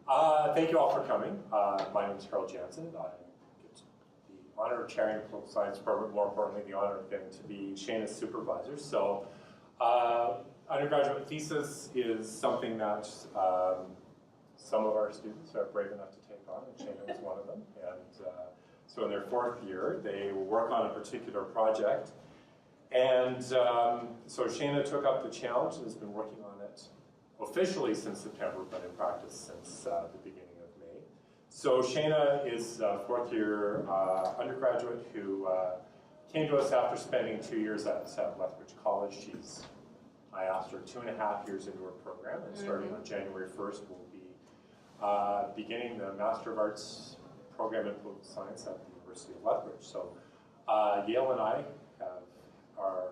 Thank you all for coming. My name is Harold Jansen. I get the honor of chairing the political science program, more importantly, the honor of getting to be Shayna's supervisor. So, undergraduate thesis is something that some of our students are brave enough to take on, and Shayna was one of them. And so in their fourth year, they will work on a particular project. And so Shayna took up the challenge and has been working on it officially since September, but in practice since the beginning of May. So Shayna is a fourth year undergraduate who came to us after spending 2 years at Lethbridge College. I asked her 2.5 years into her program, and starting on January 1st, we'll be beginning the Master of Arts program in political science at the University of Lethbridge. So Yale and I are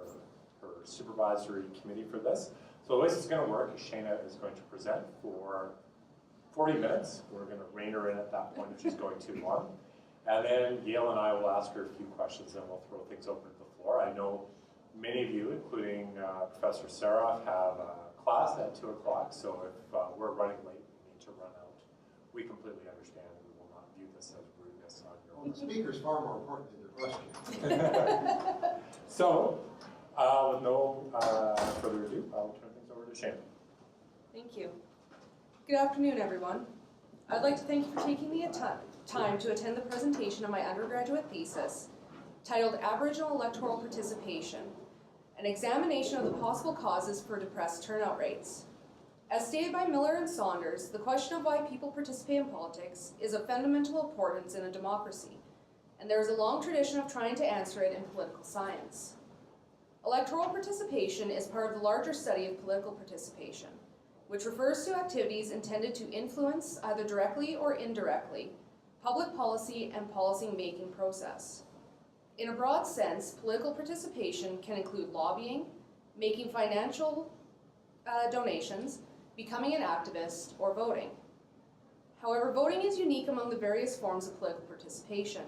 her supervisory committee for this. So the way this is going to work is Shayna is going to present for 40 minutes. We're going to rein her in at that point if she's going too long. And then Yale and I will ask her a few questions, and we'll throw things open to the floor. I know many of you, including Professor Saroff, have a class at 2 o'clock, so if we're running late, we need to run out. We completely understand. We will not view this as rudeness on your own. The speaker's far more important than the question. So, with no further ado, I'll turn things over to Shayna. Thank you. Good afternoon, everyone. I'd like to thank you for taking the time to attend the presentation of my undergraduate thesis titled Aboriginal Electoral Participation, an examination of the possible causes for depressed turnout rates. As stated by Miller and Saunders, the question of why people participate in politics is of fundamental importance in a democracy, and there is a long tradition of trying to answer it in political science. Electoral participation is part of the larger study of political participation, which refers to activities intended to influence, either directly or indirectly, public policy and policy-making process. In a broad sense, political participation can include lobbying, making financial donations, becoming an activist, or voting. However, voting is unique among the various forms of political participation.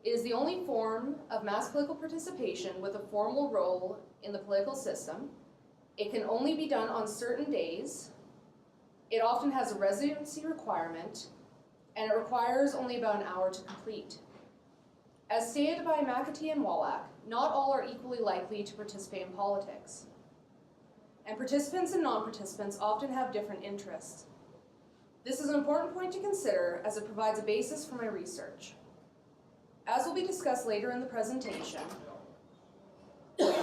It is the only form of mass political participation with a formal role in the political system. It can only be done on certain days. It often has a residency requirement, and it requires only about an hour to complete. As stated by McAtee and Wallach, not all are equally likely to participate in politics. And participants and non-participants often have different interests. This is an important point to consider as it provides a basis for my research. As will be discussed later in the presentation, it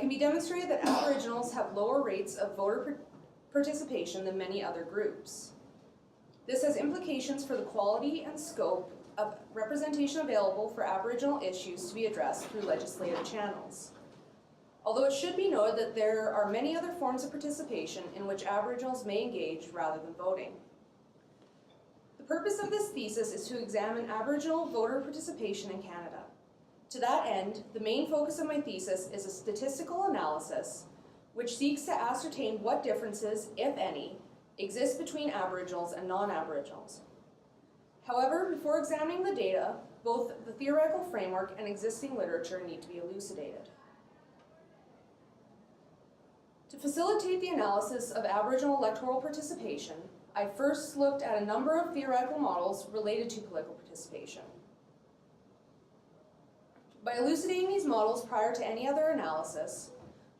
can be demonstrated that Aboriginals have lower rates of voter participation than many other groups. This has implications for the quality and scope of representation available for Aboriginal issues to be addressed through legislative channels. Although it should be noted that there are many other forms of participation in which Aboriginals may engage rather than voting. The purpose of this thesis is to examine Aboriginal voter participation in Canada. To that end, the main focus of my thesis is a statistical analysis which seeks to ascertain what differences, if any, exist between Aboriginals and non-Aboriginals. However, before examining the data, both the theoretical framework and existing literature need to be elucidated. To facilitate the analysis of Aboriginal electoral participation, I first looked at a number of theoretical models related to political participation. By elucidating these models prior to any other analysis,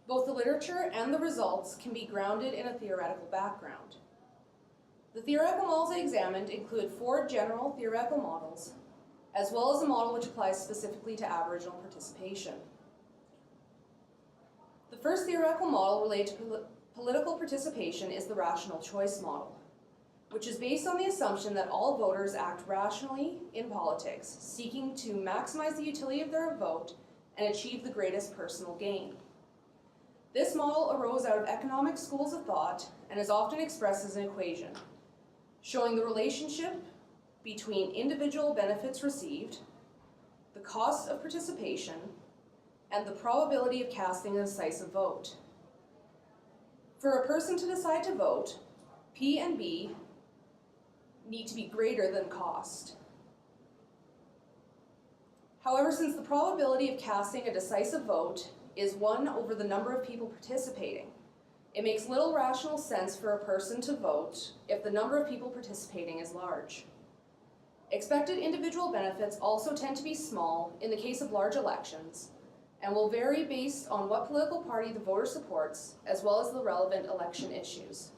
both the literature and the results can be grounded in a theoretical background. The theoretical models I examined include 4 general theoretical models, as well as a model which applies specifically to Aboriginal participation. The first theoretical model related to political participation is the rational choice model, which is based on the assumption that all voters act rationally in politics, seeking to maximize the utility of their vote and achieve the greatest personal gain. This model arose out of economic schools of thought and is often expressed as an equation, showing the relationship between individual benefits received, the cost of participation, and the probability of casting a decisive vote. For a person to decide to vote, P and B need to be greater than cost. However, since the probability of casting a decisive vote is 1 over the number of people participating, It makes little rational sense for a person to vote if the number of people participating is large. Expected individual benefits also tend to be small in the case of large elections, and will vary based on what political party the voter supports, as well as the relevant election issues.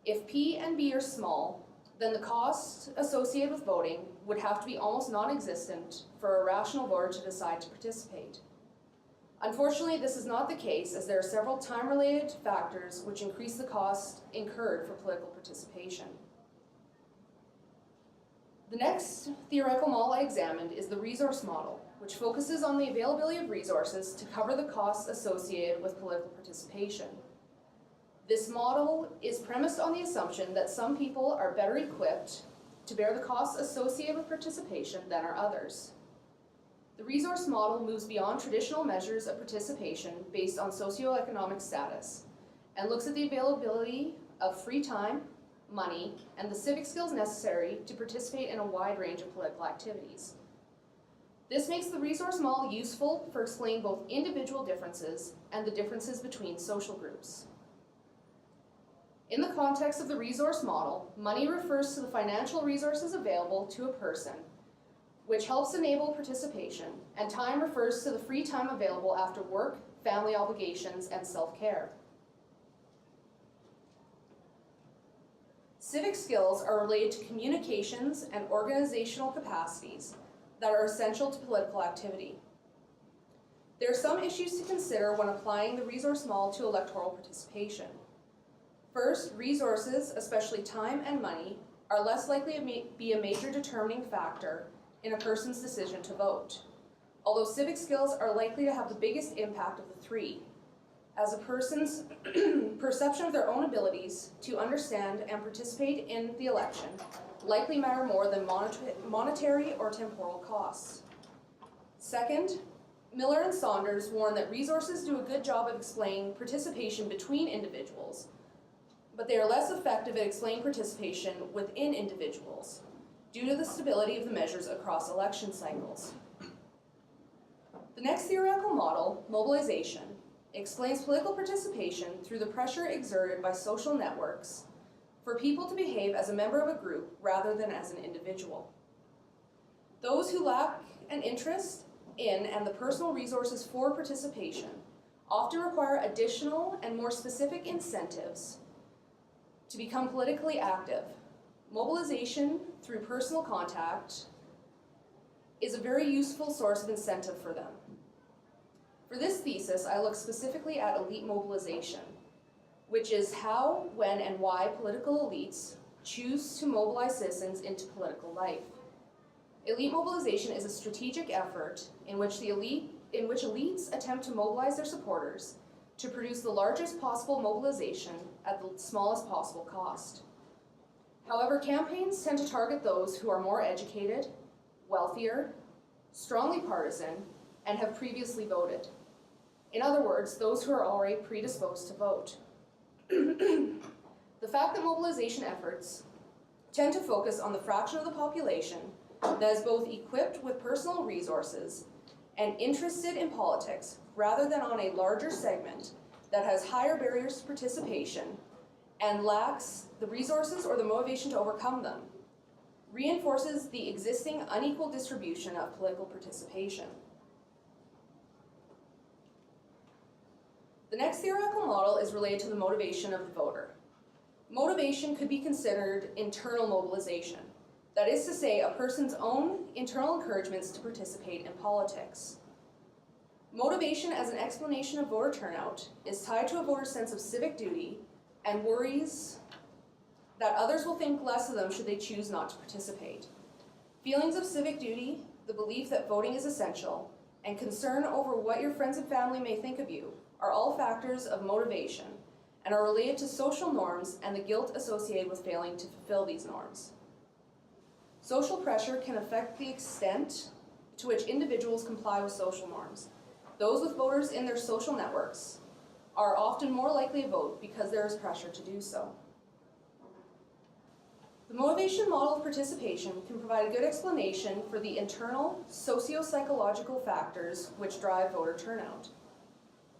If P and B are small, then the cost associated with voting would have to be almost non-existent for a rational voter to decide to participate. Unfortunately, this is not the case, as there are several time-related factors which increase the cost incurred for political participation. The next theoretical model I examined is the resource model, which focuses on the availability of resources to cover the costs associated with political participation. This model is premised on the assumption that some people are better equipped to bear the costs associated with participation than are others. The resource model moves beyond traditional measures of participation based on socioeconomic status and looks at the availability of free time, money, and the civic skills necessary to participate in a wide range of political activities. This makes the resource model useful for explaining both individual differences and the differences between social groups. In the context of the resource model, money refers to the financial resources available to a person, which helps enable participation, and time refers to the free time available after work, family obligations, and self-care. Civic skills are related to communications and organizational capacities that are essential to political activity. There are some issues to consider when applying the resource model to electoral participation. First, resources, especially time and money, are less likely to be a major determining factor in a person's decision to vote, although civic skills are likely to have the biggest impact of the three, as a person's perception of their own abilities to understand and participate in the election likely matter more than monetary or temporal costs. Second, Miller and Saunders warn that resources do a good job of explaining participation between individuals, but they are less effective at explaining participation within individuals due to the stability of the measures across election cycles. The next theoretical model, mobilization, explains political participation through the pressure exerted by social networks for people to behave as a member of a group rather than as an individual. Those who lack an interest in and the personal resources for participation often require additional and more specific incentives to become politically active. Mobilization through personal contact is a very useful source of incentive for them. For this thesis, I look specifically at elite mobilization, which is how, when, and why political elites choose to mobilize citizens into political life. Elite mobilization is a strategic effort in which elites attempt to mobilize their supporters to produce the largest possible mobilization at the smallest possible cost. However, campaigns tend to target those who are more educated, wealthier, strongly partisan, and have previously voted. In other words, those who are already predisposed to vote. The fact that mobilization efforts tend to focus on the fraction of the population that is both equipped with personal resources and interested in politics, rather than on a larger segment that has higher barriers to participation and lacks the resources or the motivation to overcome them, reinforces the existing unequal distribution of political participation. The next theoretical model is related to the motivation of the voter. Motivation could be considered internal mobilization, that is to say, a person's own internal encouragements to participate in politics. Motivation as an explanation of voter turnout is tied to a voter's sense of civic duty and worries that others will think less of them should they choose not to participate. Feelings of civic duty, the belief that voting is essential, and concern over what your friends and family may think of you are all factors of motivation and are related to social norms and the guilt associated with failing to fulfill these norms. Social pressure can affect the extent to which individuals comply with social norms. Those with voters in their social networks are often more likely to vote because there is pressure to do so. The motivation model of participation can provide a good explanation for the internal socio-psychological factors which drive voter turnout.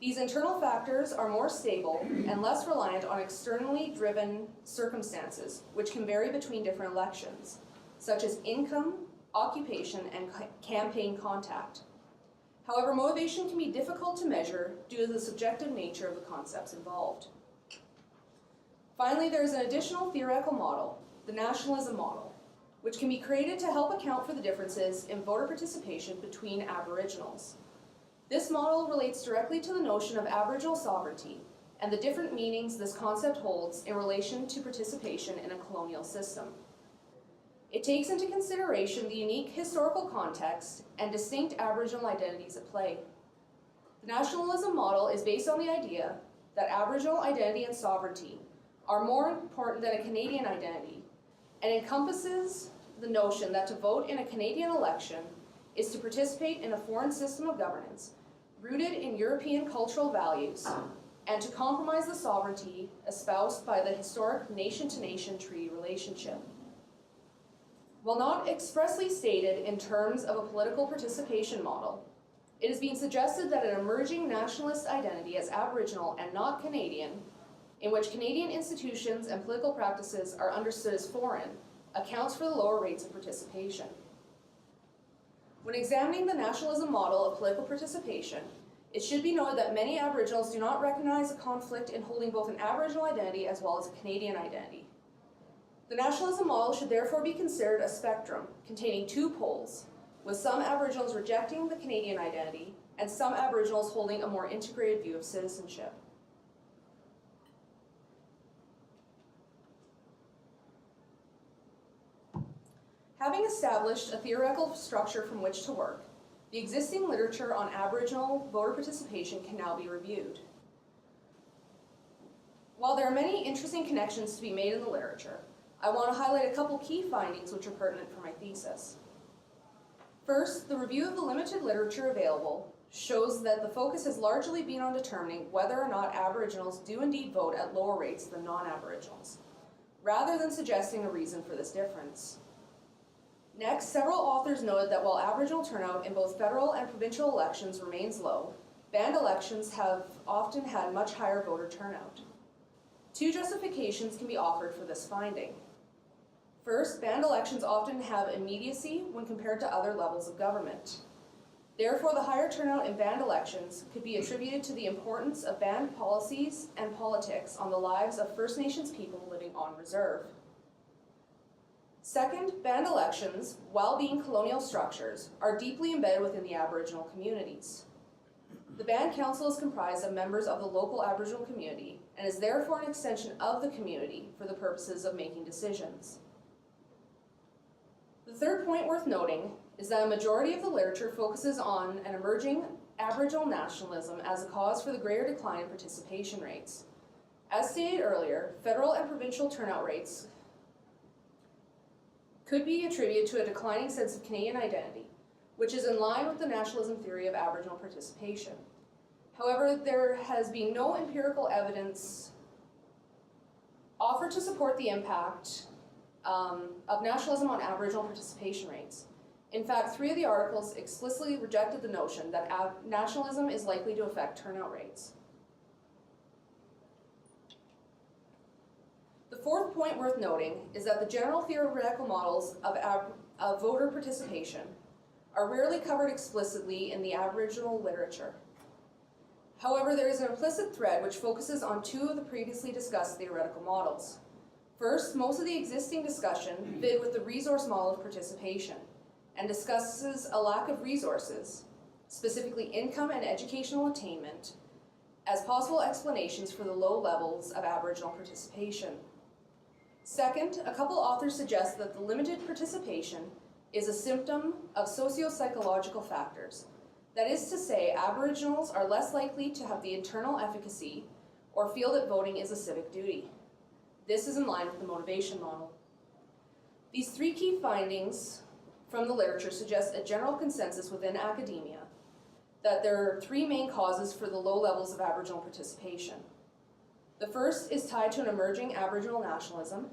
These internal factors are more stable and less reliant on externally driven circumstances, which can vary between different elections, such as income, occupation, and campaign contact. However, motivation can be difficult to measure due to the subjective nature of the concepts involved. Finally, there is an additional theoretical model, the nationalism model, which can be created to help account for the differences in voter participation between Aboriginals. This model relates directly to the notion of Aboriginal sovereignty and the different meanings this concept holds in relation to participation in a colonial system. It takes into consideration the unique historical context and distinct Aboriginal identities at play. The nationalism model is based on the idea that Aboriginal identity and sovereignty are more important than a Canadian identity, and encompasses the notion that to vote in a Canadian election is to participate in a foreign system of governance rooted in European cultural values and to compromise the sovereignty espoused by the historic nation-to-nation treaty relationship. While not expressly stated in terms of a political participation model, it is being suggested that an emerging nationalist identity as Aboriginal and not Canadian, in which Canadian institutions and political practices are understood as foreign, accounts for the lower rates of participation. When examining the nationalism model of political participation, it should be noted that many Aboriginals do not recognize a conflict in holding both an Aboriginal identity as well as a Canadian identity. The nationalism model should therefore be considered a spectrum containing two poles, with some Aboriginals rejecting the Canadian identity and some Aboriginals holding a more integrated view of citizenship. Having established a theoretical structure from which to work, the existing literature on Aboriginal voter participation can now be reviewed. While there are many interesting connections to be made in the literature, I want to highlight a couple key findings which are pertinent for my thesis. First, the review of the limited literature available shows that the focus has largely been on determining whether or not Aboriginals do indeed vote at lower rates than non-Aboriginals, rather than suggesting a reason for this difference. Next, several authors noted that while Aboriginal turnout in both federal and provincial elections remains low, band elections have often had much higher voter turnout. Two justifications can be offered for this finding. First, band elections often have immediacy when compared to other levels of government. Therefore, the higher turnout in band elections could be attributed to the importance of band policies and politics on the lives of First Nations people living on reserve. Second, band elections, while being colonial structures, are deeply embedded within the Aboriginal communities. The Band Council is comprised of members of the local Aboriginal community and is therefore an extension of the community for the purposes of making decisions. The third point worth noting is that a majority of the literature focuses on an emerging Aboriginal nationalism as a cause for the greater decline in participation rates. As stated earlier, federal and provincial turnout rates could be attributed to a declining sense of Canadian identity, which is in line with the nationalism theory of Aboriginal participation. However, there has been no empirical evidence offered to support the impact of nationalism on Aboriginal participation rates. In fact, 3 of the articles explicitly rejected the notion that nationalism is likely to affect turnout rates. The fourth point worth noting is that the general theoretical models of voter participation are rarely covered explicitly in the Aboriginal literature. However, there is an implicit thread which focuses on 2 of the previously discussed theoretical models. First, most of the existing discussion fit with the resource model of participation and discusses a lack of resources, specifically income and educational attainment, as possible explanations for the low levels of Aboriginal participation. Second, a couple authors suggest that the limited participation is a symptom of socio-psychological factors. That is to say, Aboriginals are less likely to have the internal efficacy or feel that voting is a civic duty. This is in line with the motivation model. These 3 key findings from the literature suggest a general consensus within academia that there are 3 main causes for the low levels of Aboriginal participation. The first is tied to an emerging Aboriginal nationalism.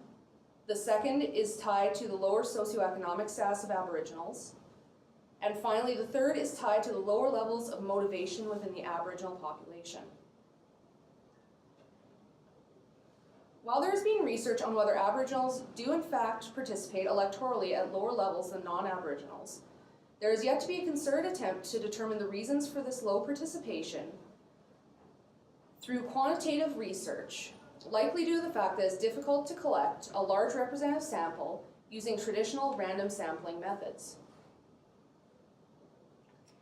The second is tied to the lower socioeconomic status of Aboriginals. And finally, the third is tied to the lower levels of motivation within the Aboriginal population. While there has been research on whether Aboriginals do in fact participate electorally at lower levels than non-Aboriginals, there is yet to be a concerted attempt to determine the reasons for this low participation through quantitative research, likely due to the fact that it's difficult to collect a large representative sample using traditional random sampling methods.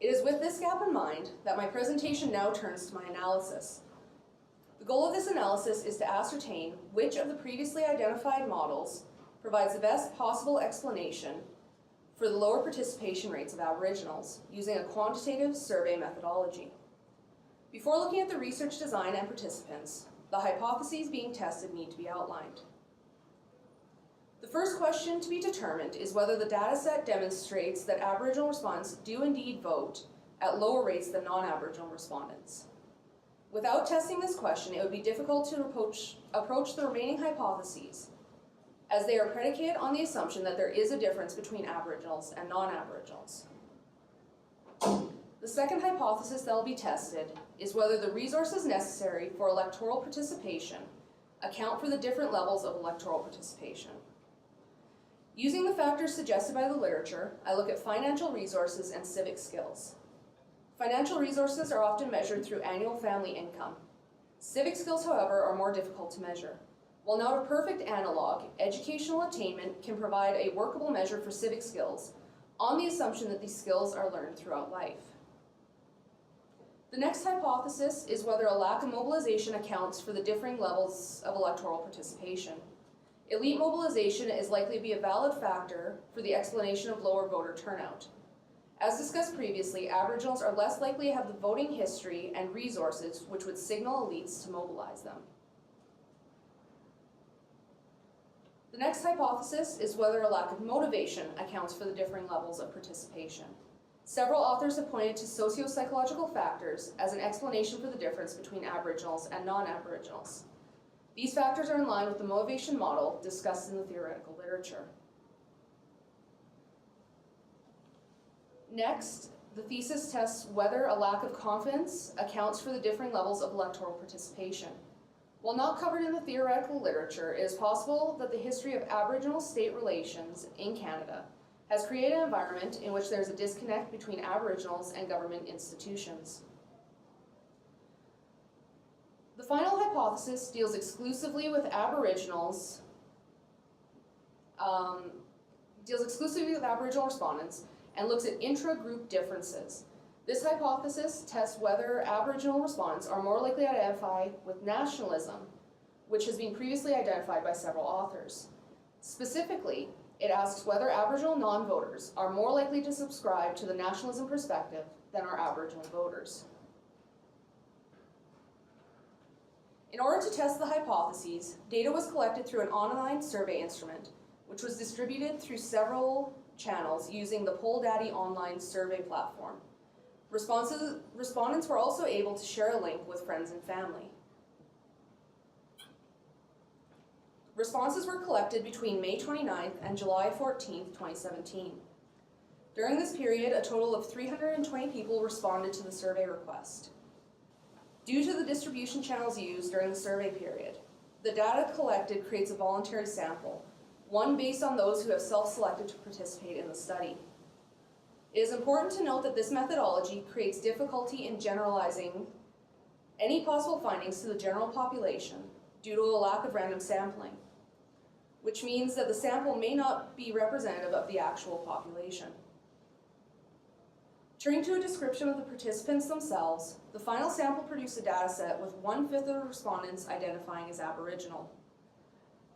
It is with this gap in mind that my presentation now turns to my analysis. The goal of this analysis is to ascertain which of the previously identified models provides the best possible explanation for the lower participation rates of Aboriginals using a quantitative survey methodology. Before looking at the research design and participants, the hypotheses being tested need to be outlined. The first question to be determined is whether the dataset demonstrates that Aboriginal respondents do indeed vote at lower rates than non-Aboriginal respondents. Without testing this question, it would be difficult to approach the remaining hypotheses, as they are predicated on the assumption that there is a difference between Aboriginals and non-Aboriginals. The second hypothesis that will be tested is whether the resources necessary for electoral participation account for the different levels of electoral participation. Using the factors suggested by the literature, I look at financial resources and civic skills. Financial resources are often measured through annual family income. Civic skills, however, are more difficult to measure. While not a perfect analog, educational attainment can provide a workable measure for civic skills on the assumption that these skills are learned throughout life. The next hypothesis is whether a lack of mobilization accounts for the differing levels of electoral participation. Elite mobilization is likely to be a valid factor for the explanation of lower voter turnout. As discussed previously, Aboriginals are less likely to have the voting history and resources which would signal elites to mobilize them. The next hypothesis is whether a lack of motivation accounts for the differing levels of participation. Several authors have pointed to socio-psychological factors as an explanation for the difference between Aboriginals and non-Aboriginals. These factors are in line with the motivation model discussed in the theoretical literature. Next, the thesis tests whether a lack of confidence accounts for the differing levels of electoral participation. While not covered in the theoretical literature, it is possible that the history of Aboriginal state relations in Canada has created an environment in which there is a disconnect between Aboriginals and government institutions. The final hypothesis deals exclusively with Aboriginals, Aboriginal respondents, and looks at intra-group differences. This hypothesis tests whether Aboriginal respondents are more likely to identify with nationalism, which has been previously identified by several authors. Specifically, it asks whether Aboriginal non-voters are more likely to subscribe to the nationalism perspective than are Aboriginal voters. In order to test the hypotheses, data was collected through an online survey instrument, which was distributed through several channels using the Polldaddy online survey platform. Respondents were also able to share a link with friends and family. Responses were collected between May 29th and July 14th, 2017. During this period, a total of 320 people responded to the survey request. Due to the distribution channels used during the survey period, the data collected creates a voluntary sample, one based on those who have self-selected to participate in the study. It is important to note that this methodology creates difficulty in generalizing any possible findings to the general population due to a lack of random sampling, which means that the sample may not be representative of the actual population. Turning to a description of the participants themselves, the final sample produced a dataset with 1/5 of the respondents identifying as Aboriginal.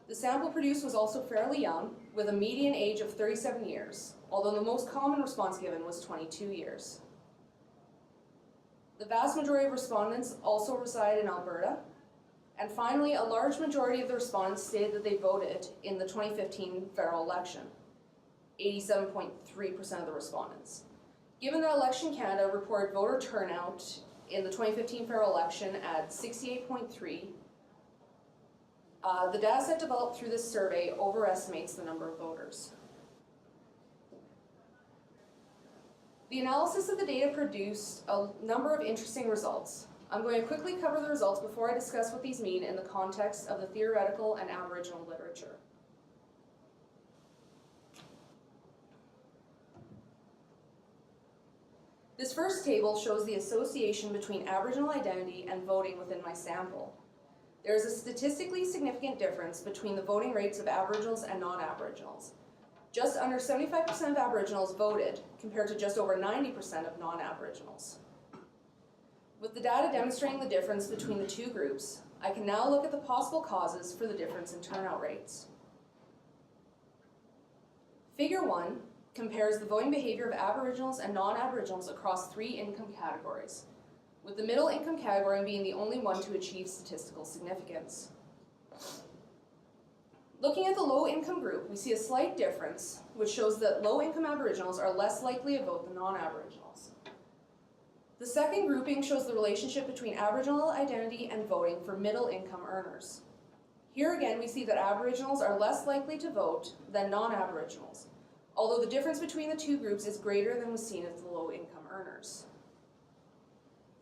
The sample produced was also fairly young, with a median age of 37 years, although the most common response given was 22 years. The vast majority of respondents also reside in Alberta, and finally, a large majority of the respondents stated that they voted in the 2015 federal election, 87.3% of the respondents. Given that Election Canada reported voter turnout in the 2015 federal election at 68.3%, the dataset developed through this survey overestimates the number of voters. The analysis of the data produced a number of interesting results. I'm going to quickly cover the results before I discuss what these mean in the context of the theoretical and Aboriginal literature. This first table shows the association between Aboriginal identity and voting within my sample. There is a statistically significant difference between the voting rates of Aboriginals and non-Aboriginals. Just under 75% of Aboriginals voted, compared to just over 90% of non-Aboriginals. With the data demonstrating the difference between the two groups, I can now look at the possible causes for the difference in turnout rates. Figure 1 compares the voting behavior of Aboriginals and non-Aboriginals across 3 income categories, with the middle income category being the only one to achieve statistical significance. Looking at the low income group, we see a slight difference, which shows that low income Aboriginals are less likely to vote than non-Aboriginals. The second grouping shows the relationship between Aboriginal identity and voting for middle income earners. Here again, we see that Aboriginals are less likely to vote than non-Aboriginals, although the difference between the two groups is greater than was seen at the low income earners.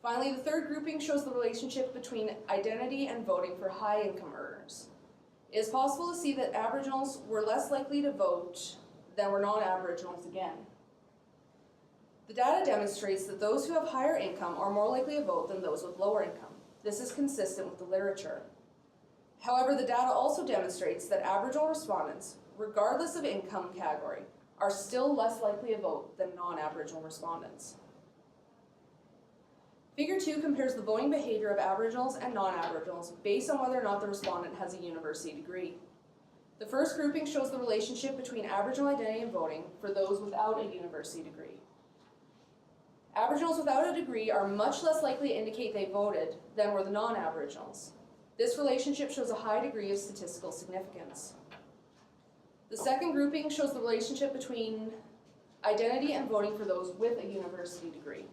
Finally, the third grouping shows the relationship between identity and voting for high income earners. It is possible to see that Aboriginals were less likely to vote than were non-Aboriginals again. The data demonstrates that those who have higher income are more likely to vote than those with lower income. This is consistent with the literature. However, the data also demonstrates that Aboriginal respondents, regardless of income category, are still less likely to vote than non-Aboriginal respondents. Figure 2 compares the voting behavior of Aboriginals and non-Aboriginals based on whether or not the respondent has a university degree. The first grouping shows the relationship between Aboriginal identity and voting for those without a university degree. Aboriginals without a degree are much less likely to indicate they voted than were the non-Aboriginals. This relationship shows a high degree of statistical significance. The second grouping shows the relationship between identity and voting for those with a university degree.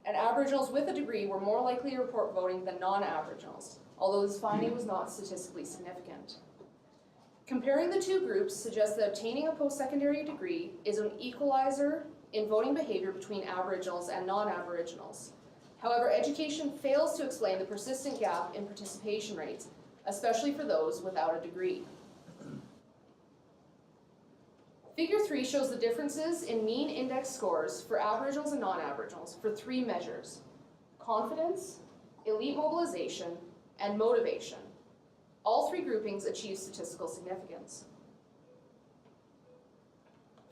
And Aboriginals with a degree were more likely to report voting than non-Aboriginals, although this finding was not statistically significant. Comparing the two groups suggests that obtaining a post-secondary degree is an equalizer in voting behavior between Aboriginals and non-Aboriginals. However, education fails to explain the persistent gap in participation rates, especially for those without a degree. Figure 3 shows the differences in mean index scores for Aboriginals and non-Aboriginals for 3 measures: confidence, elite mobilization, and motivation. All 3 groupings achieve statistical significance.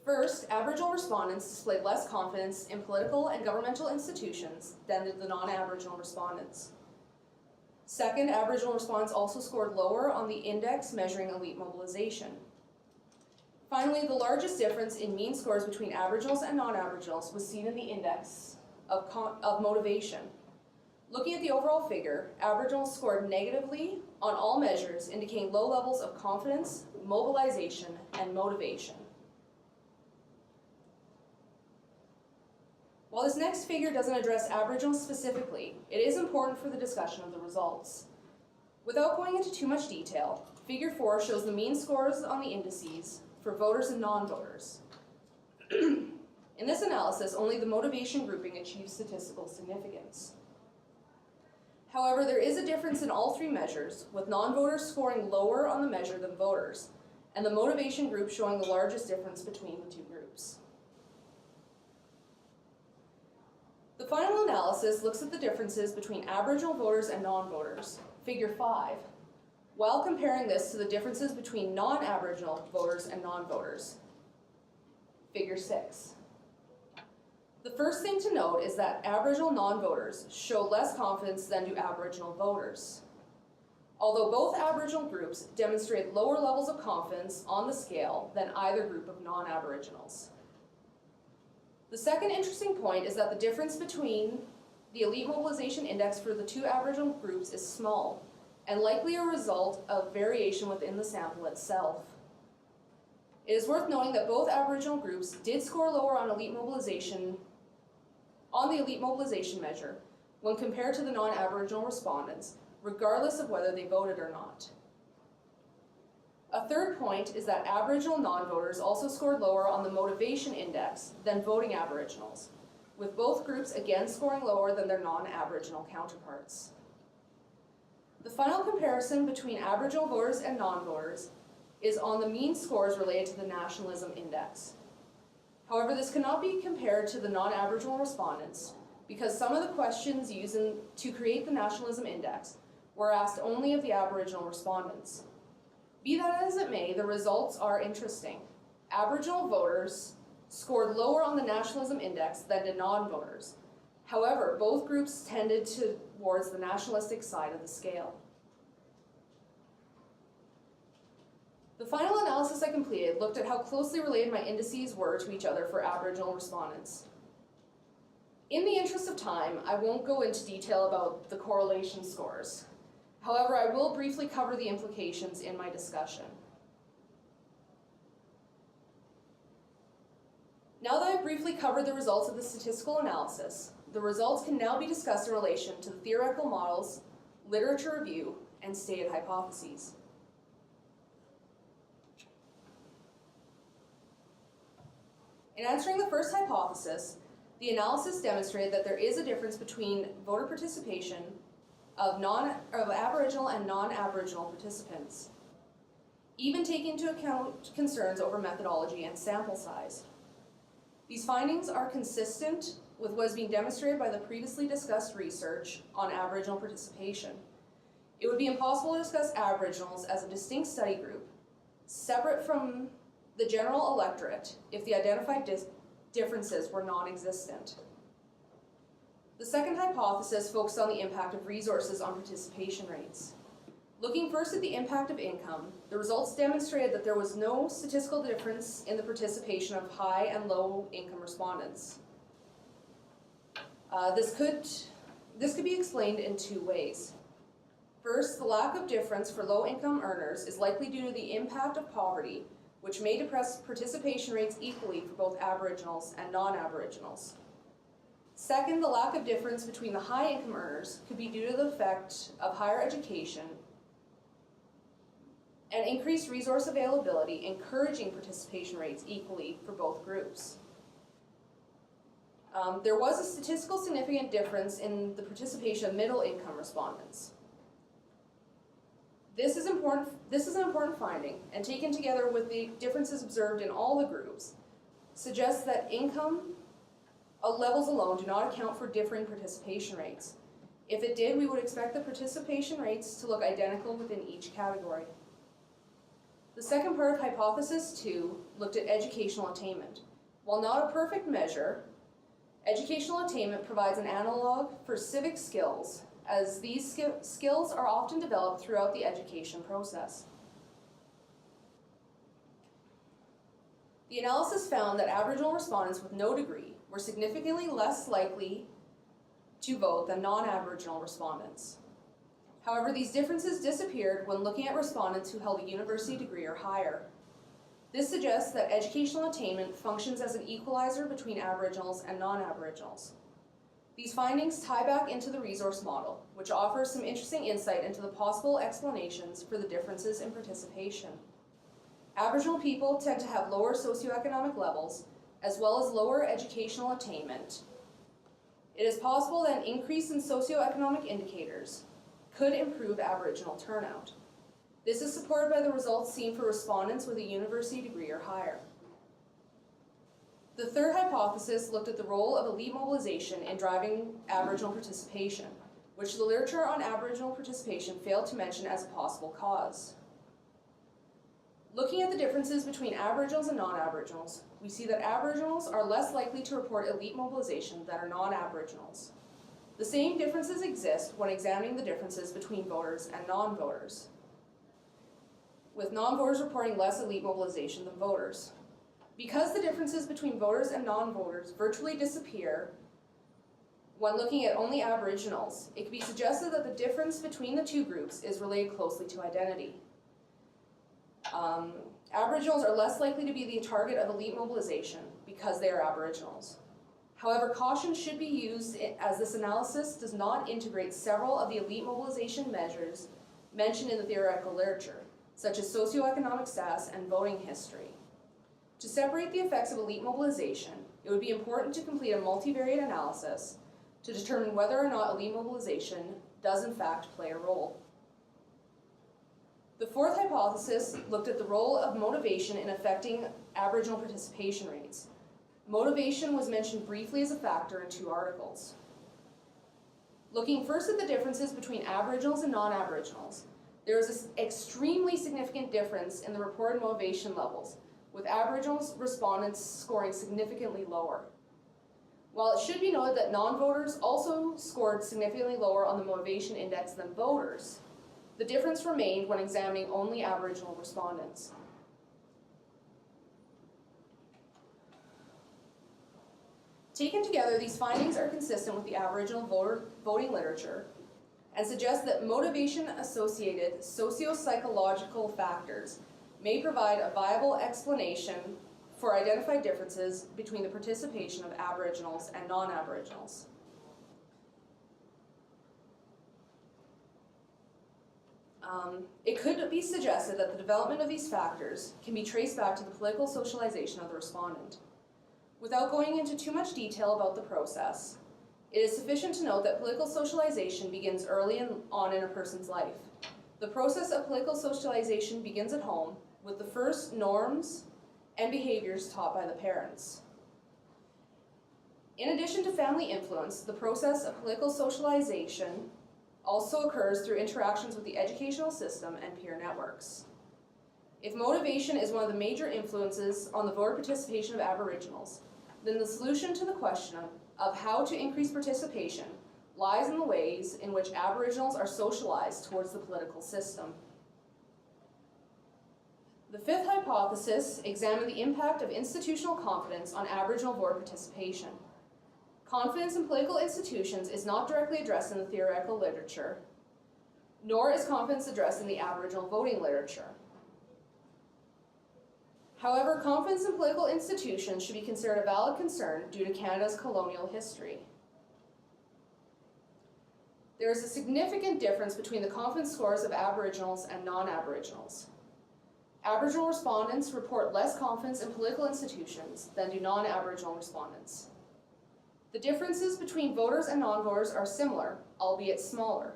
First, Aboriginal respondents displayed less confidence in political and governmental institutions than did the non-Aboriginal respondents. Second, Aboriginal respondents also scored lower on the index measuring elite mobilization. Finally, the largest difference in mean scores between Aboriginals and non-Aboriginals was seen in the index of motivation. Looking at the overall figure, Aboriginals scored negatively on all measures, indicating low levels of confidence, mobilization, and motivation. While this next figure doesn't address Aboriginals specifically, it is important for the discussion of the results. Without going into too much detail, Figure 4 shows the mean scores on the indices for voters and non-voters. In this analysis, only the motivation grouping achieves statistical significance. However, there is a difference in all 3 measures, with non-voters scoring lower on the measure than voters, and the motivation group showing the largest difference between the 2 groups. The final analysis looks at the differences between Aboriginal voters and non-voters, Figure 5, while comparing this to the differences between non-Aboriginal voters and non-voters, Figure 6. The first thing to note is that Aboriginal non-voters show less confidence than do Aboriginal voters, although both Aboriginal groups demonstrate lower levels of confidence on the scale than either group of non-Aboriginals. The second interesting point is that the difference between the elite mobilization index for the 2 Aboriginal groups is small, and likely a result of variation within the sample itself. It is worth noting that both Aboriginal groups did score lower on the elite mobilization measure when compared to the non-Aboriginal respondents, regardless of whether they voted or not. A third point is that Aboriginal non-voters also scored lower on the motivation index than voting Aboriginals, with both groups again scoring lower than their non-Aboriginal counterparts. The final comparison between Aboriginal voters and non-voters is on the mean scores related to the nationalism index. However, this cannot be compared to the non-Aboriginal respondents because some of the questions used to create the nationalism index were asked only of the Aboriginal respondents. Be that as it may, the results are interesting. Aboriginal voters scored lower on the nationalism index than did non-voters. However, both groups tended towards the nationalistic side of the scale. The final analysis I completed looked at how closely related my indices were to each other for Aboriginal respondents. In the interest of time, I won't go into detail about the correlation scores. However, I will briefly cover the implications in my discussion. Now that I've briefly covered the results of the statistical analysis, the results can now be discussed in relation to the theoretical models, literature review, and stated hypotheses. In answering the first hypothesis, the analysis demonstrated that there is a difference between voter participation of Aboriginal and non-Aboriginal participants, even taking into account concerns over methodology and sample size. These findings are consistent with what is being demonstrated by the previously discussed research on Aboriginal participation. It would be impossible to discuss Aboriginals as a distinct study group, separate from the general electorate, if the identified differences were non-existent. The second hypothesis focused on the impact of resources on participation rates. Looking first at the impact of income, the results demonstrated that there was no statistical difference in the participation of high and low income respondents. This could be explained in two ways. First, the lack of difference for low income earners is likely due to the impact of poverty, which may depress participation rates equally for both Aboriginals and non-Aboriginals. Second, the lack of difference between the high income earners could be due to the effect of higher education and increased resource availability, encouraging participation rates equally for both groups. There was a statistical significant difference in the participation of middle income respondents. This is an important finding, and taken together with the differences observed in all the groups, suggests that income levels alone do not account for differing participation rates. If it did, we would expect the participation rates to look identical within each category. The second part of Hypothesis 2 looked at educational attainment. While not a perfect measure, educational attainment provides an analog for civic skills, as these skills are often developed throughout the education process. The analysis found that Aboriginal respondents with no degree were significantly less likely to vote than non-Aboriginal respondents. However, these differences disappeared when looking at respondents who held a university degree or higher. This suggests that educational attainment functions as an equalizer between Aboriginals and non-Aboriginals. These findings tie back into the resource model, which offers some interesting insight into the possible explanations for the differences in participation. Aboriginal people tend to have lower socioeconomic levels, as well as lower educational attainment. It is possible that an increase in socioeconomic indicators could improve Aboriginal turnout. This is supported by the results seen for respondents with a university degree or higher. The third hypothesis looked at the role of elite mobilization in driving Aboriginal participation, which the literature on Aboriginal participation failed to mention as a possible cause. Looking at the differences between Aboriginals and non-Aboriginals, we see that Aboriginals are less likely to report elite mobilization than are non-Aboriginals. The same differences exist when examining the differences between voters and non-voters, with non-voters reporting less elite mobilization than voters. Because the differences between voters and non-voters virtually disappear when looking at only Aboriginals, it can be suggested that the difference between the two groups is related closely to identity. Aboriginals are less likely to be the target of elite mobilization because they are Aboriginals. However, caution should be used as this analysis does not integrate several of the elite mobilization measures mentioned in the theoretical literature, such as socioeconomic status and voting history. To separate the effects of elite mobilization, it would be important to complete a multivariate analysis to determine whether or not elite mobilization does in fact play a role. The fourth hypothesis looked at the role of motivation in affecting Aboriginal participation rates. Motivation was mentioned briefly as a factor in 2 articles. Looking first at the differences between Aboriginals and non-Aboriginals, there is an extremely significant difference in the reported motivation levels, with Aboriginal respondents scoring significantly lower. While it should be noted that non-voters also scored significantly lower on the motivation index than voters, the difference remained when examining only Aboriginal respondents. Taken together, these findings are consistent with the Aboriginal voting literature and suggest that motivation-associated socio-psychological factors may provide a viable explanation for identified differences between the participation of Aboriginals and non-Aboriginals. It could be suggested that the development of these factors can be traced back to the political socialization of the respondent. Without going into too much detail about the process, it is sufficient to note that political socialization begins early on in a person's life. The process of political socialization begins at home with the first norms and behaviors taught by the parents. In addition to family influence, the process of political socialization also occurs through interactions with the educational system and peer networks. If motivation is one of the major influences on the voter participation of Aboriginals, then the solution to the question of how to increase participation lies in the ways in which Aboriginals are socialized towards the political system. The fifth hypothesis examined the impact of institutional confidence on Aboriginal voter participation. Confidence in political institutions is not directly addressed in the theoretical literature, nor is confidence addressed in the Aboriginal voting literature. However, confidence in political institutions should be considered a valid concern due to Canada's colonial history. There is a significant difference between the confidence scores of Aboriginals and non-Aboriginals. Aboriginal respondents report less confidence in political institutions than do non-Aboriginal respondents. The differences between voters and non-voters are similar, albeit smaller.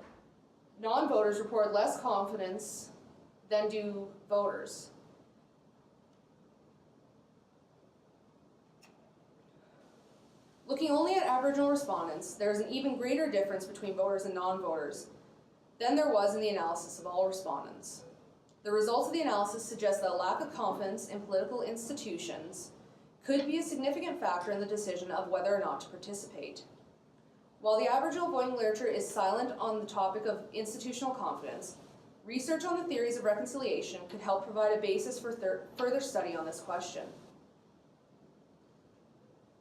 Non-voters report less confidence than do voters. Looking only at Aboriginal respondents, there is an even greater difference between voters and non-voters than there was in the analysis of all respondents. The results of the analysis suggest that a lack of confidence in political institutions could be a significant factor in the decision of whether or not to participate. While the Aboriginal voting literature is silent on the topic of institutional confidence, research on the theories of reconciliation could help provide a basis for further study on this question.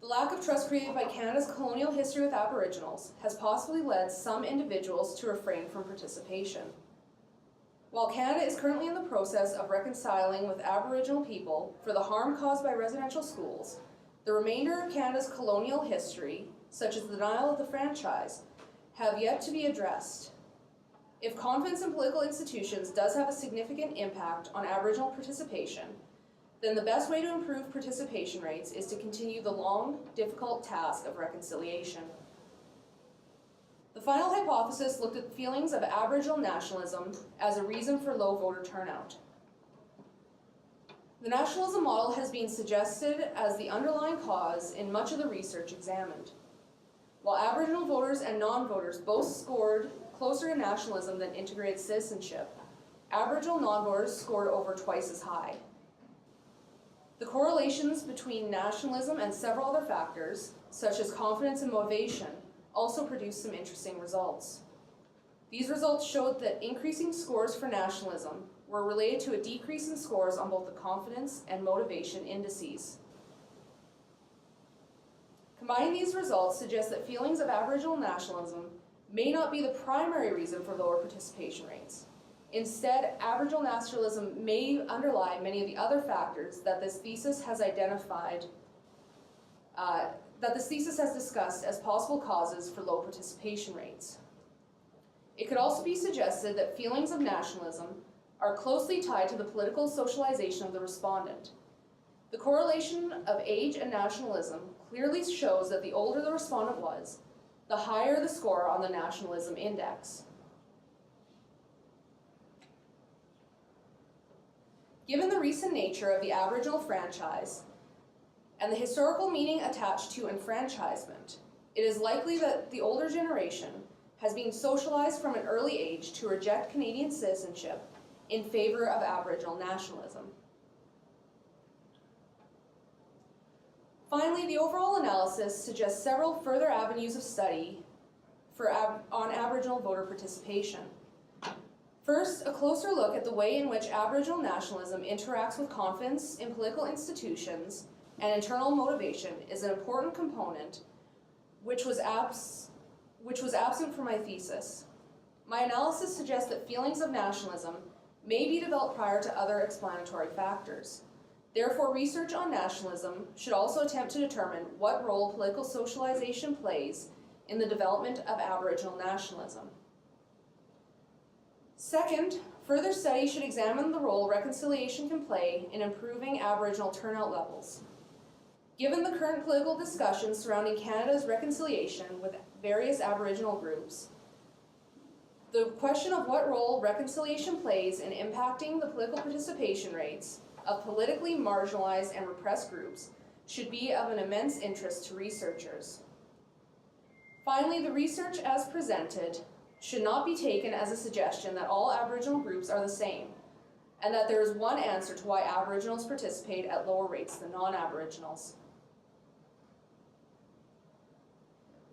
The lack of trust created by Canada's colonial history with Aboriginals has possibly led some individuals to refrain from participation. While Canada is currently in the process of reconciling with Aboriginal people for the harm caused by residential schools, the remainder of Canada's colonial history, such as the denial of the franchise, have yet to be addressed. If confidence in political institutions does have a significant impact on Aboriginal participation, then the best way to improve participation rates is to continue the long, difficult task of reconciliation. The final hypothesis looked at feelings of Aboriginal nationalism as a reason for low voter turnout. The nationalism model has been suggested as the underlying cause in much of the research examined. While Aboriginal voters and non-voters both scored closer to nationalism than integrated citizenship, Aboriginal non-voters scored over twice as high. The correlations between nationalism and several other factors, such as confidence and motivation, also produced some interesting results. These results showed that increasing scores for nationalism were related to a decrease in scores on both the confidence and motivation indices. Combining these results suggests that feelings of Aboriginal nationalism may not be the primary reason for lower participation rates. Instead, Aboriginal nationalism may underlie many of the other factors that this thesis has identified, that this thesis has discussed as possible causes for low participation rates. It could also be suggested that feelings of nationalism are closely tied to the political socialization of the respondent. The correlation of age and nationalism clearly shows that the older the respondent was, the higher the score on the nationalism index. Given the recent nature of the Aboriginal franchise and the historical meaning attached to enfranchisement, it is likely that the older generation has been socialized from an early age to reject Canadian citizenship in favor of Aboriginal nationalism. Finally, the overall analysis suggests several further avenues of study on Aboriginal voter participation. First, a closer look at the way in which Aboriginal nationalism interacts with confidence in political institutions and internal motivation is an important component which was absent from my thesis. My analysis suggests that feelings of nationalism may be developed prior to other explanatory factors. Therefore, research on nationalism should also attempt to determine what role political socialization plays in the development of Aboriginal nationalism. Second, further study should examine the role reconciliation can play in improving Aboriginal turnout levels. Given the current political discussions surrounding Canada's reconciliation with various Aboriginal groups, the question of what role reconciliation plays in impacting the political participation rates of politically marginalized and repressed groups should be of an immense interest to researchers. Finally, the research as presented should not be taken as a suggestion that all Aboriginal groups are the same, and that there is one answer to why Aboriginals participate at lower rates than non-Aboriginals.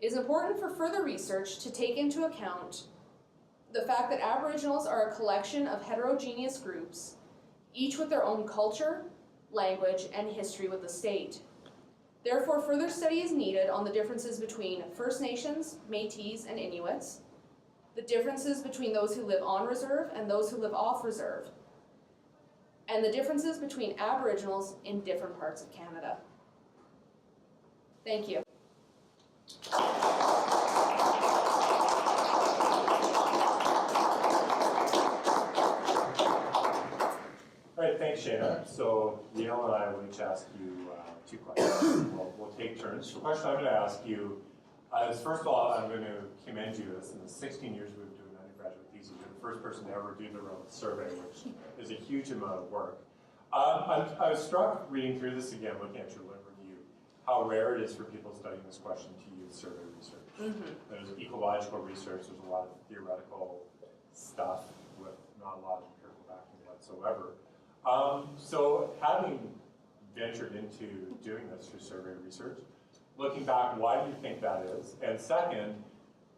It is important for further research to take into account the fact that Aboriginals are a collection of heterogeneous groups, each with their own culture, language, and history with the state. Therefore, further study is needed on the differences between First Nations, Métis, and Inuits, the differences between those who live on reserve and those who live off reserve, and the differences between Aboriginals in different parts of Canada. Thank you. All right, thanks, Shayna. So Yale and I will each ask you two questions. We'll take turns. The question I'm going to ask you is, first of all, I'm going to commend you. This in the 16 years we've been doing undergraduate thesis, you're the first person to ever do the real survey, which is a huge amount of work. I was struck reading through this again, looking at your review, how rare it is for people studying this question to use survey research. There's ecological research, there's a lot of theoretical stuff with not a lot of empirical backing whatsoever. So having ventured into doing this through survey research, looking back, why do you think that is? And second,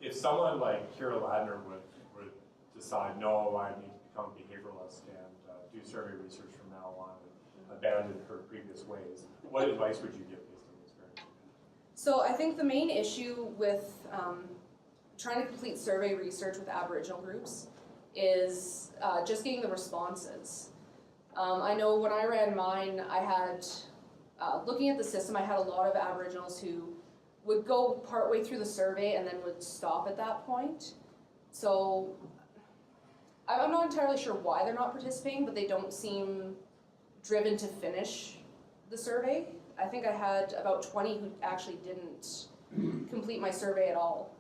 if someone like Kira Ladner would decide, no, I need to become a behavioralist and do survey research from now on and abandon her previous ways, what advice would you give based on the experience? So I think the main issue with trying to complete survey research with Aboriginal groups is just getting the responses. I know when I ran mine, I had, looking at the system, I had a lot of Aboriginals who would go partway through the survey and then would stop at that point. So I'm not entirely sure why they're not participating, but they don't seem driven to finish the survey. I think I had about 20 who actually didn't complete my survey at all.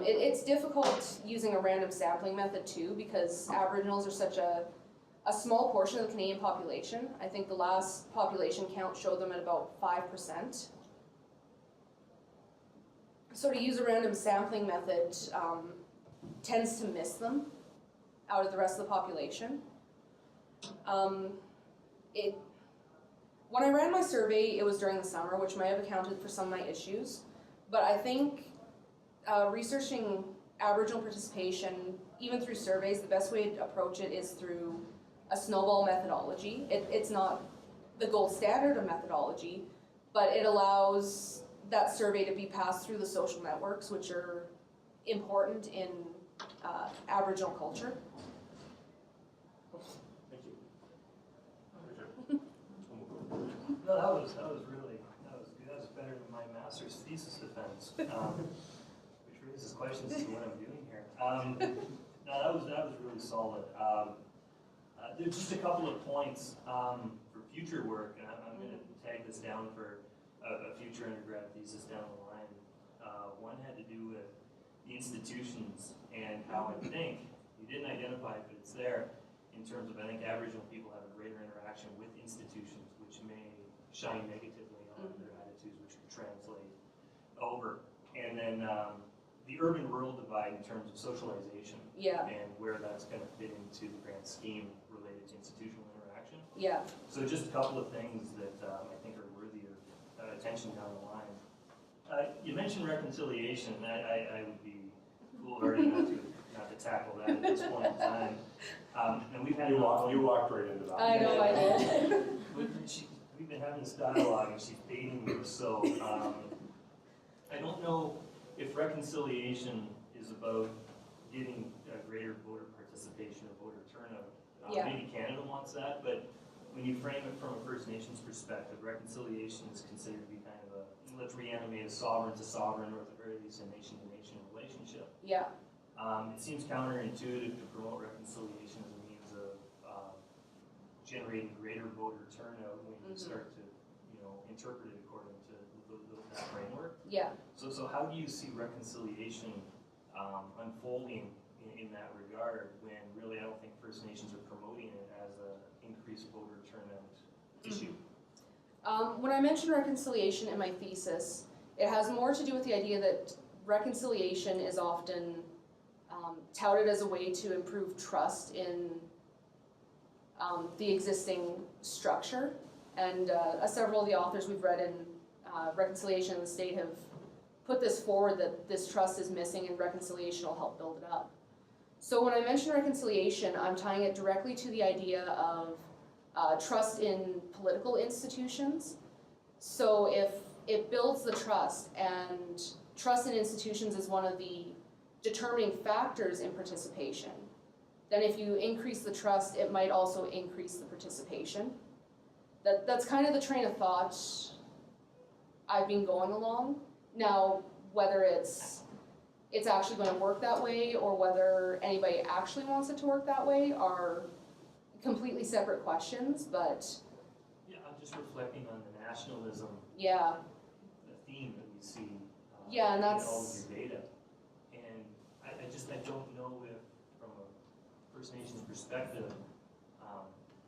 It's difficult using a random sampling method too, because Aboriginals are such a small portion of the Canadian population. I think the last population count showed them at about 5%. So to use a random sampling method tends to miss them out of the rest of the population. When I ran my survey, it was during the summer, which may have accounted for some of my issues, but I think researching Aboriginal participation, even through surveys, the best way to approach it is through a snowball methodology. It's not the gold standard of methodology, but it allows that survey to be passed through the social networks, which are important in Aboriginal culture. Thank you. No, that was good. That was better than my master's thesis defense, which raises questions as to what I'm doing here. No, that was really solid. There's just a couple of points for future work, and I'm going to tag this down for a future undergrad thesis down the line. One had to do with the institutions and how I think, you didn't identify it, but it's there, in terms of I think Aboriginal people have a greater interaction with institutions, which may shine negatively on their attitudes, which could translate over. And then the urban-rural divide in terms of socialization, and where that's going to fit into the grand scheme related to institutional interaction. So just a couple of things that I think are worthy of attention down the line. You mentioned reconciliation, and I would be fooled already not to tackle that at this point in time. And we've had you walked right into that. I know I did. We've been having this dialogue, and she's baiting me, so I don't know if reconciliation is about getting greater voter participation or voter turnout. Maybe Canada wants that, but when you frame it from a First Nations perspective, reconciliation is considered to be kind of a, let's reanimate a sovereign to sovereign, or at the very least a nation to nation relationship. It seems counterintuitive to promote reconciliation as a means of generating greater voter turnout when you start to, interpret it according to that framework. So how do you see reconciliation unfolding in that regard when really I don't think First Nations are promoting it as an increased voter turnout issue? When I mentioned reconciliation in my thesis, it has more to do with the idea that reconciliation is often touted as a way to improve trust in the existing structure. And several of the authors we've read in Reconciliation in the State have put this forward, that this trust is missing and reconciliation will help build it up. So when I mention reconciliation, I'm tying it directly to the idea of trust in political institutions. So if it builds the trust, and trust in institutions is one of the determining factors in participation, then if you increase the trust, it might also increase the participation. That's kind of the train of thought I've been going along. Now, whether it's actually going to work that way, or whether anybody actually wants it to work that way, are completely separate questions, but... Yeah, I'm just reflecting on the nationalism, the theme that we see and that's... in all of your data. And I don't know if, from a First Nations perspective,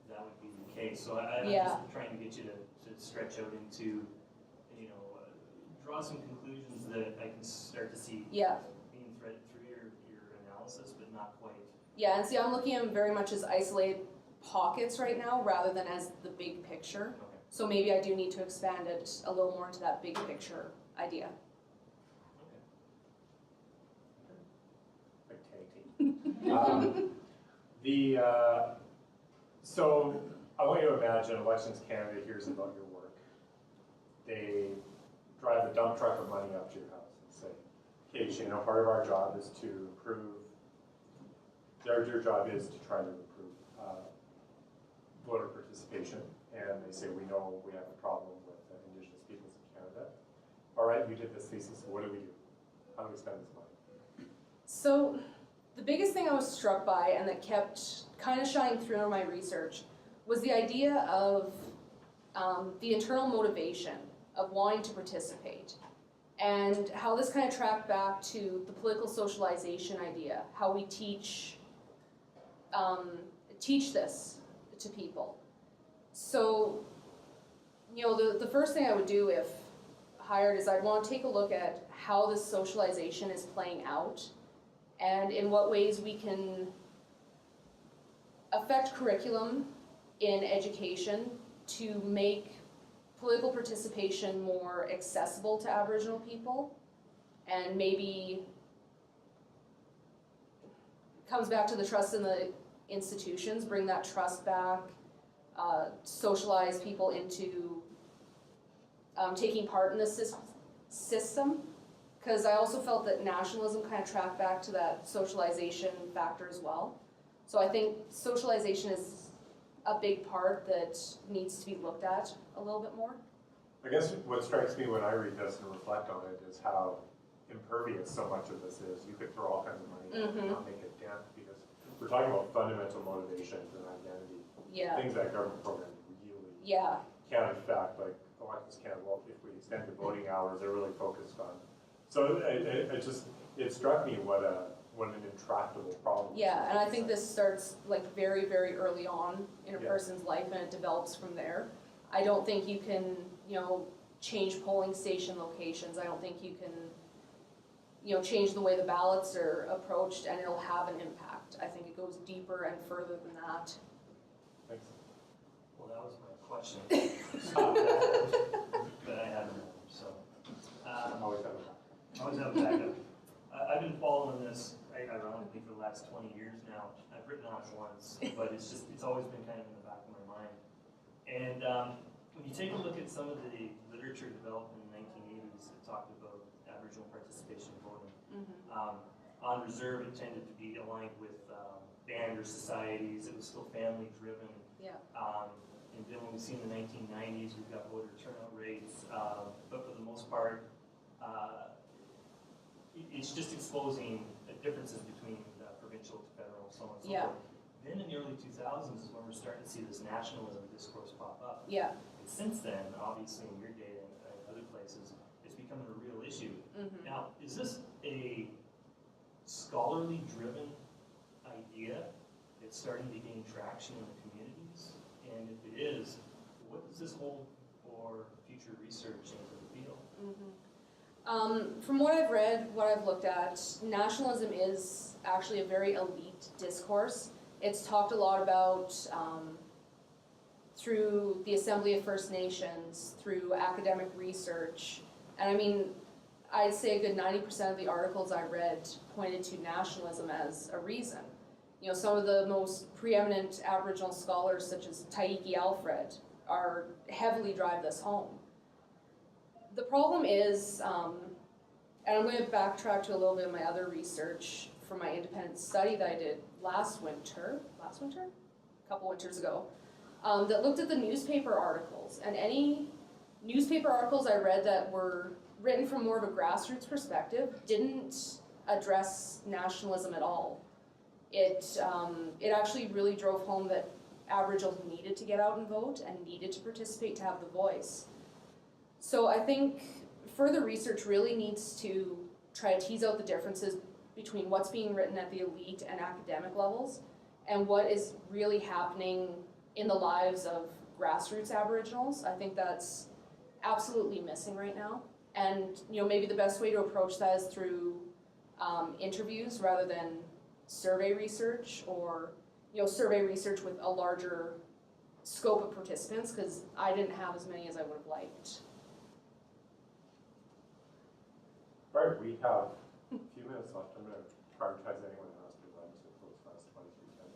that would be the case. So I'm just trying to get you to stretch out into, draw some conclusions that I can start to see being threaded through your analysis, but not quite. And see, I'm looking at them very much as isolated pockets right now, rather than as the big picture. Okay. So maybe I do need to expand it a little more into that big picture idea. So I want you to imagine Elections Canada hears about your work. They drive a dump truck of money up to your house and say, okay, Shana, part of our job is to improve, your job is to try to improve voter participation. And they say, we know we have a problem with Indigenous peoples in Canada. All right, we did this thesis, so what do we do? How do we spend this money? So the biggest thing I was struck by, and that kept kind of shining through in my research, was the idea of the internal motivation of wanting to participate, and how this kind of tracked back to the political socialization idea, how we teach this to people. So, the first thing I would do if hired is I'd want to take a look at how this socialization is playing out, and in what ways we can affect curriculum in education to make political participation more accessible to Aboriginal people, and maybe comes back to the trust in the institutions, bring that trust back, socialize people into taking part in this system. Because I also felt that nationalism kind of tracked back to that socialization factor as well. So I think socialization is a big part that needs to be looked at a little bit more. I guess what strikes me when I read this and reflect on it is how impervious so much of this is. You could throw all kinds of money at it and not make a dent, because we're talking about fundamental motivations and identity, Yeah, things that government programs really yeah, can't affect, like elections can't, well, if we extend the voting hours, they're really focused on. So it struck me what an intractable problem. this yeah, is. and I think this starts like very, very early on in a Yeah. person's life and it develops from there. I don't think you can, change polling station locations. I don't think you can, change the way the ballots are approached and it'll have an impact. I think it goes deeper and further than that. Thanks. Well, that was my question. But I had none, so. Always have a. I always have a backup. I've been following this, ironically, for the last 20 years now. I've written on it once, but it's always been kind of in the back of my mind. And when you take a look at some of the literature developed in the 1980s that talked about Aboriginal participation in voting, on reserve it tended to be aligned with band or societies. It was still family driven. Yeah. And then when we see in the 1990s, we've got voter turnout rates, but for the most part, it's just exposing the differences between provincial to federal, so on and so Yeah. forth. Then in the early 2000s is when we're starting to see this nationalism discourse pop up. Yeah. And since then, obviously in your data and other places, it's becoming a real issue. Mm-hmm. Now, is this a scholarly driven idea that's starting to gain traction in the communities? And if it is, what does this hold for future research into the field? Mm-hmm. From what I've read, what I've looked at, nationalism is actually a very elite discourse. It's talked a lot about through the Assembly of First Nations, through academic research, and I mean, I'd say a good 90% of the articles I read pointed to nationalism as a reason. Some of the most preeminent Aboriginal scholars, such as Taiki Alfred, are heavily drive this home. The problem is, and I'm going to backtrack to a little bit of my other research from my independent study that I did last winter, a couple winters ago, that looked at the newspaper articles. And any newspaper articles I read that were written from more of a grassroots perspective didn't address nationalism at all. It actually really drove home that Aboriginals needed to get out and vote and needed to participate to have the voice. So I think further research really needs to try to tease out the differences between what's being written at the elite and academic levels and what is really happening in the lives of grassroots Aboriginals. I think that's absolutely missing right now. And maybe the best way to approach that is through interviews rather than survey research, or survey research with a larger scope of participants, because I didn't have as many as I would have liked. All right, we have a few minutes left. I'm going to prioritize anyone who has to run to close fast 23:10.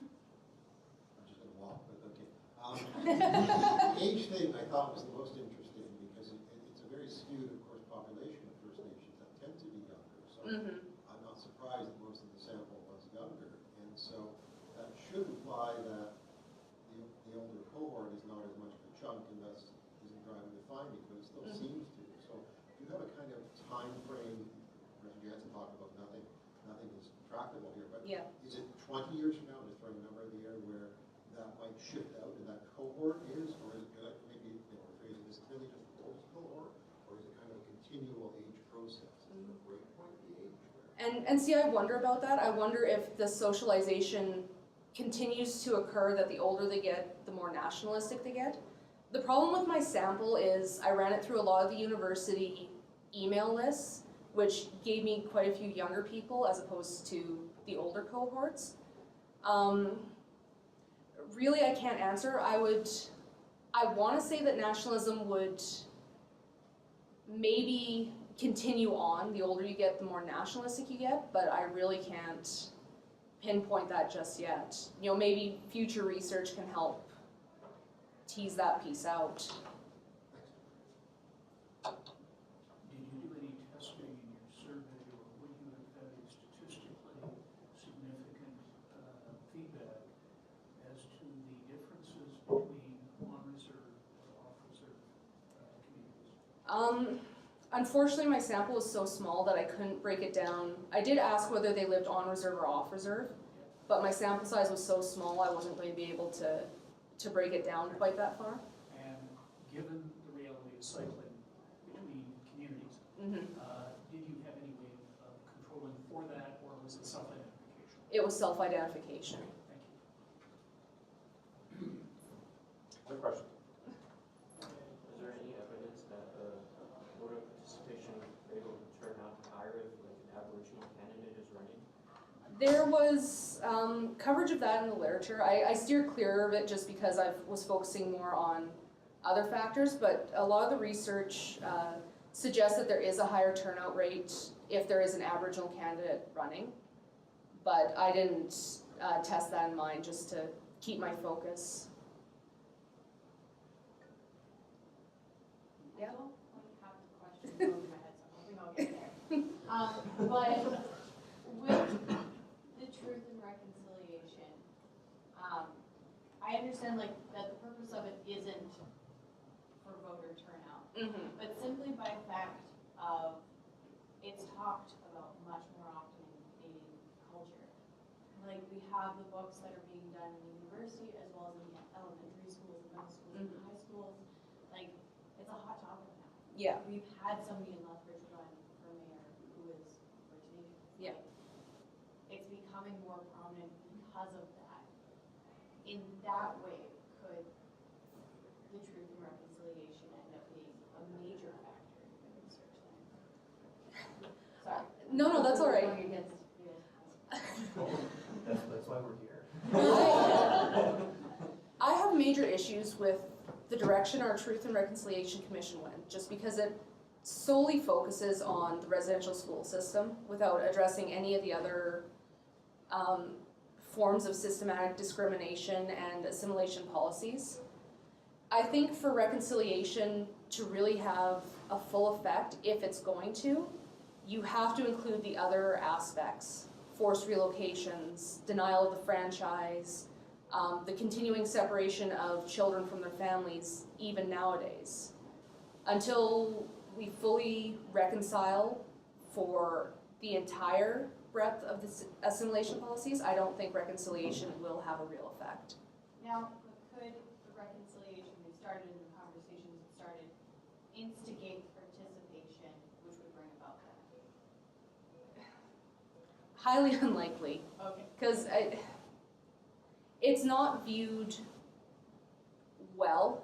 I'm just gonna walk, but okay. The age thing I thought was the most interesting because it's a very skewed, of course, population of First Nations that tend to be younger. So I'm not surprised that most of the sample was younger. And so that should imply that the older cohort is not as much of a chunk and thus isn't driving the findings, but it still seems to. So do you have a kind of time frame? Professor Jansen talked about nothing is tractable here, but Yeah. is it 20 years from now, just throwing a number in the air, where that might shift out and that cohort is, or is it maybe rephrasing this, really just the old cohort, or is it kind of a continual age process? Is there a break point in the age where? And see, I wonder about that. I wonder if the socialization continues to occur, that the older they get, the more nationalistic they get. The problem with my sample is I ran it through a lot of the university email lists, which gave me quite a few younger people as opposed to the older cohorts. Really, I can't answer. I want to say that nationalism would maybe continue on. The older you get, the more nationalistic you get, but I really can't pinpoint that just yet. Maybe future research can help tease that piece out. Did you do any testing in your survey, or would you have had a statistically significant feedback as to the differences between on-reserve and off-reserve communities? Unfortunately, my sample was so small that I couldn't break it down. I did ask whether they lived on reserve or off reserve, but my sample size was so small, I wasn't going to be able to break it down quite that far. And given the reality of cycling between communities, did you have any way of controlling for that, or was it self-identification? It was self-identification. Thank you. Good question. Is there any evidence that voter participation rate will turn out higher if like an Aboriginal candidate is running? There was coverage of that in the literature. I steered clear of it just because I was focusing more on other factors, but a lot of the research suggests that there is a higher turnout rate if there is an Aboriginal candidate running, but I didn't test that in mind just to keep my focus. I don't quite have the question going in my head, so I'm hoping I'll get there. But with the truth and reconciliation, I understand like that the purpose of it isn't for voter turnout, but simply by fact of it's talked about much more often in Canadian culture. Like we have the books that are being done in the university as well as in the elementary schools, middle schools, and high schools. Like it's a hot topic now. Yeah. We've had somebody in Lethbridge run for mayor who is First Nation. Yeah. It's becoming more prominent because of that. In that way, could the truth and reconciliation end up being a major factor in the research then? Sorry. No, that's all right. Going against you. That's why we're here. I have major issues with the direction our Truth and Reconciliation Commission went, just because it solely focuses on the residential school system without addressing any of the other forms of systematic discrimination and assimilation policies. I think for reconciliation to really have a full effect, if it's going to, you have to include the other aspects: forced relocations, denial of the franchise, the continuing separation of children from their families, even nowadays. Until we fully reconcile for the entire breadth of the assimilation policies, I don't think reconciliation will have a real effect. Now, could the reconciliation we started in the conversations that started instigate participation, which would bring about that? Highly unlikely, Okay. because it's not viewed well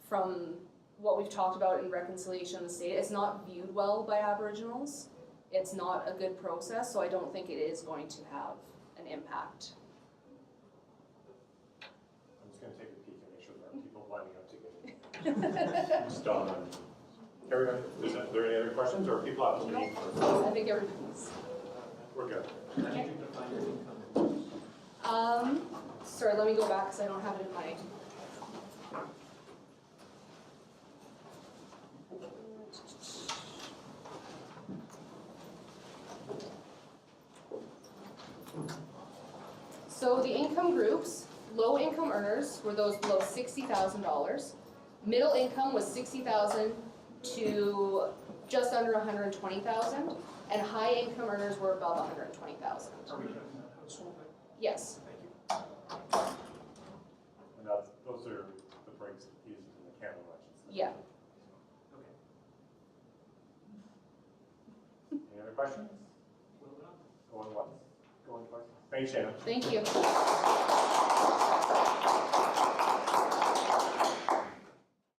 from what we've talked about in reconciliation in the state. It's not viewed well by Aboriginals. It's not a good process, so I don't think it is going to have an impact. I'm just going to take a peek and make sure there aren't people lining up to get in. Stop. Carry on. Is there any other questions, or people have to leave? I think everybody's. We're good. How did you define your income? Sorry, let me go back because I don't have it in my. So the income groups, low income earners were those below $60,000. Middle income was $60,000 to just under $120,000, and high income earners were above $120,000. Are we talking about household? Yes. Thank you. And those are the breaks used in the Canada elections. Yeah. Okay. Any other questions? Well done. Going once, going twice. Thanks, Shannon. Thank you.